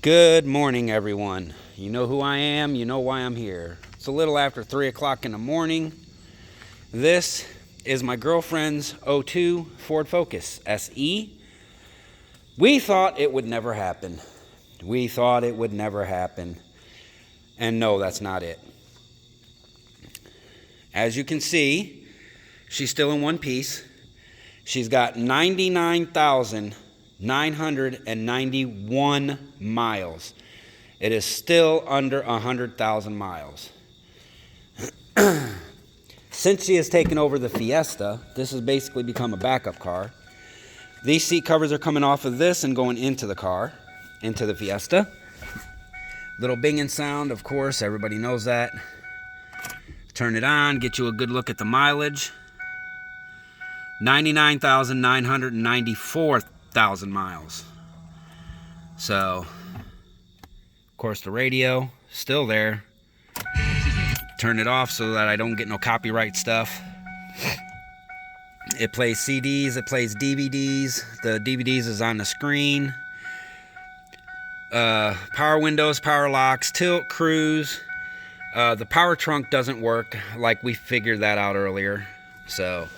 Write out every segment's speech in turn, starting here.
Good morning, everyone. You know who I am, you know why I'm here. It's a little after 3 o'clock in the morning. This is my girlfriend's '02 Ford Focus SE. We thought it would never happen. We thought it would never happen. And no, that's not it. As you can see, she's still in one piece. She's got 99,991 miles. It is still under 100,000 miles. Since she has taken over the Fiesta, this has basically become a backup car. These seat covers are coming off of this and going into the car, into the Fiesta. Little binging sound, of course, everybody knows that. Turn it on, get you a good look at the mileage. 99,994,000 miles. So, of course, the radio still there. Turn it off so that I don't get no copyright stuff. It plays CDs, it plays DVDs. The DVDs is on the screen. Power windows, power locks, tilt, cruise. The power trunk doesn't work, like we figured that out earlier. So,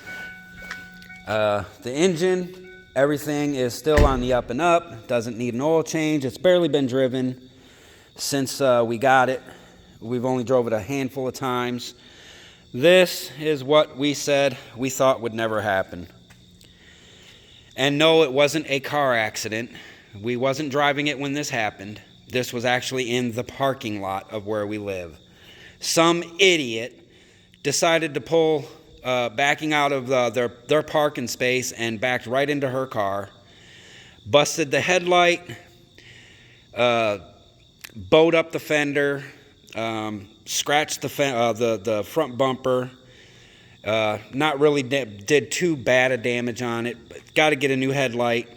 the engine, everything is still on the up and up. Doesn't need an oil change. It's barely been driven since we got it. We've only drove it a handful of times. This is what we said we thought would never happen. And no, it wasn't a car accident. We wasn't driving it when this happened. This was actually in the parking lot of where we live. Some idiot decided to pull backing out of their parking space and backed right into her car. Busted the headlight, bowed up the fender, scratched the front bumper. Not really did too bad a damage on it. Got to get a new headlight.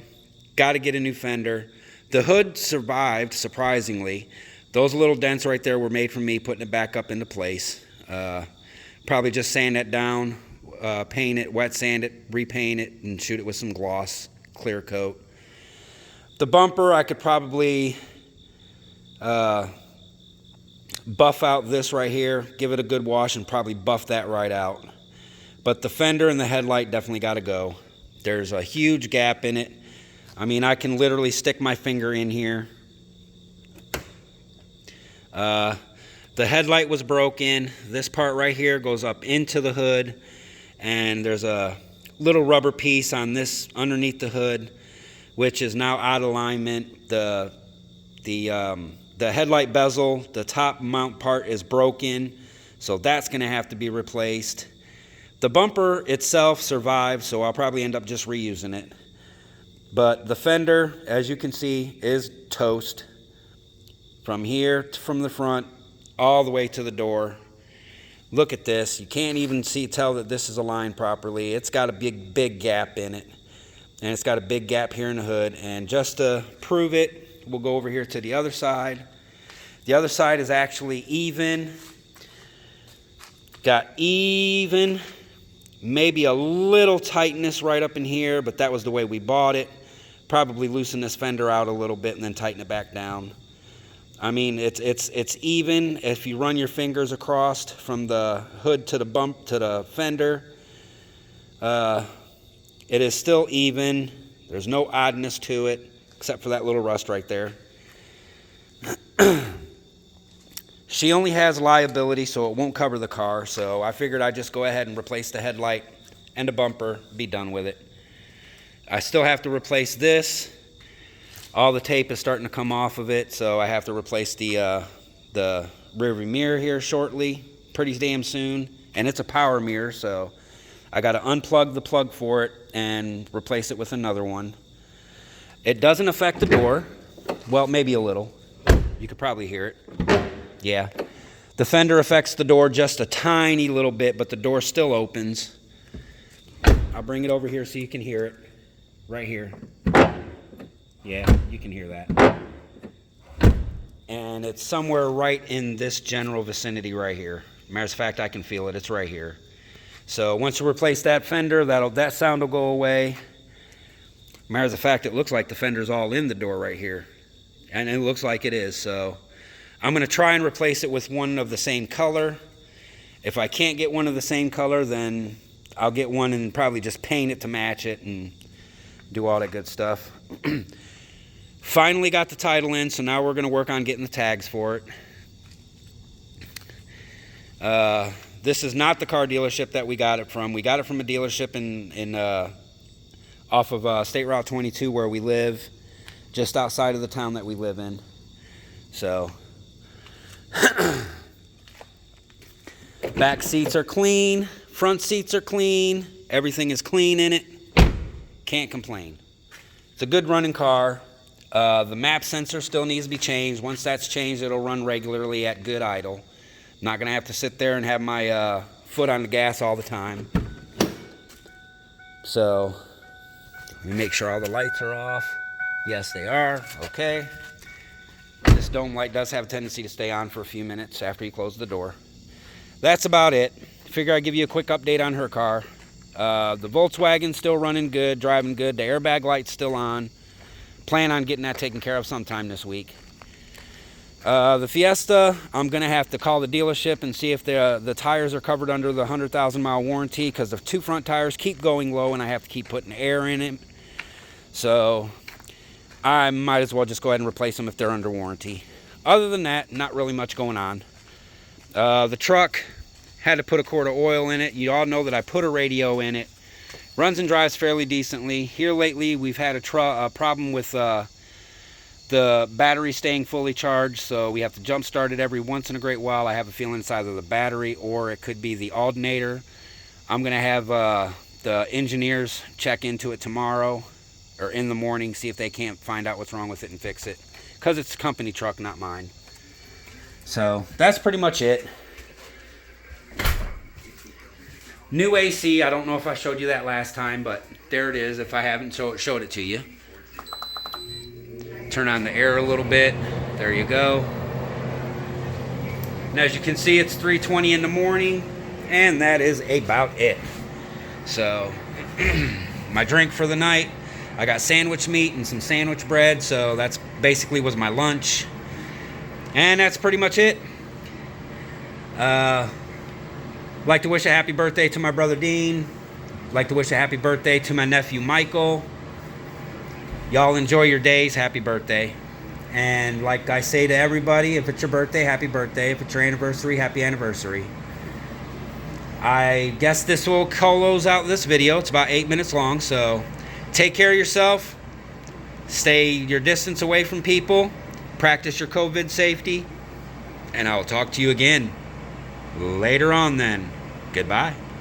Got to get a new fender. The hood survived, surprisingly. Those little dents right there were made from me putting it back up into place. Probably just sand it down, paint it, wet sand it, repaint it, and shoot it with some gloss, clear coat. The bumper, I could probably buff out this right here, give it a good wash, and probably buff that right out. But the fender and the headlight definitely got to go. There's a huge gap in it. I mean, I can literally stick my finger in here. The headlight was broken. This part right here goes up into the hood, and there's a little rubber piece on this underneath the hood, which is now out of alignment. The headlight bezel, the top mount part is broken, so that's going to have to be replaced. The bumper itself survived, so I'll probably end up just reusing it. But the fender, as you can see, is toast. From here, from the front, all the way to the door. Look at this. You can't even tell that this is aligned properly. It's got a big gap in it. And it's got a big gap here in the hood. And just to prove it, we'll go over here to the other side. The other side is actually even. Got even. Maybe a little tightness right up in here, but that was the way we bought it. Probably loosen this fender out a little bit and then tighten it back down. I mean, it's even. If you run your fingers across from the hood to the bump to the fender, it is still even. There's no oddness to it, except for that little rust right there. She only has liability, so it won't cover the car. So I figured I'd just go ahead and replace the headlight and the bumper, be done with it. I still have to replace this. All the tape is starting to come off of it, so I have to replace the rear view mirror here shortly, pretty damn soon. And it's a power mirror, so I got to unplug the plug for it and replace it with another one. It doesn't affect the door. Well, maybe a little. You could probably hear it. Yeah. The fender affects the door just a tiny little bit, but the door still opens. I'll bring it over here so you can hear it. Right here. Yeah, you can hear that. And it's somewhere right in this general vicinity right here. Matter of fact, I can feel it. It's right here. So once you replace that fender, that sound will go away. Matter of fact, it looks like the fender's all in the door right here. and it looks like it is. So I'm going to try and replace it with one of the same color. If I can't get one of the same color, then I'll get one and probably just paint it to match it and do all that good stuff. Finally got the title in, so now we're going to work on getting the tags for it. This is not the car dealership that we got it from. We got it from a dealership off of State Route 22 where we live, just outside of the town that we live in. So back seats are clean, front seats are clean, everything is clean in it. Can't complain. It's a good running car. The map sensor still needs to be changed. Once that's changed, it'll run regularly at good idle. I'm not going to have to sit there and have my foot on the gas all the time. So let me make sure all the lights are off. Yes, they are. Okay. This dome light does have a tendency to stay on for a few minutes after you close the door. That's about it. Figure I'd give you a quick update on her car. The Volkswagen's still running good, driving good. The airbag light's still on. Plan on getting that taken care of sometime this week. The Fiesta, I'm going to have to call the dealership and see if the tires are covered under the 100,000 mile warranty, because the two front tires keep going low and I have to keep putting air in it. So I might as well just go ahead and replace them if they're under warranty. Other than that, not really much going on. The truck, had to put a quart of oil in it. You all know that I put a radio in it. Runs and drives fairly decently. Here lately, we've had a problem with the battery staying fully charged, so we have to jump start it every once in a great while. I have a feeling it's either the battery or it could be the alternator. I'm going to have the engineers check into it tomorrow or in the morning, see if they can't find out what's wrong with it and fix it, because it's a company truck, not mine. So that's pretty much it. New AC, I don't know if I showed you that last time, but there it is if I haven't showed it to you. Turn on the air a little bit. There you go. And as you can see, it's 3:20 in the morning, and that is about it. So my drink for the night, I got sandwich meat and some sandwich bread, so that's basically was my lunch. And that's pretty much it. Like to wish a happy birthday to my brother Dean. Like to wish a happy birthday to my nephew Michael. Y'all enjoy your days. Happy birthday. And like I say to everybody, if it's your birthday, happy birthday. If it's your anniversary, happy anniversary. I guess this will close out this video. It's about 8 minutes long, so take care of yourself. Stay your distance away from people. Practice your COVID safety. And I will talk to you again later on then. Goodbye.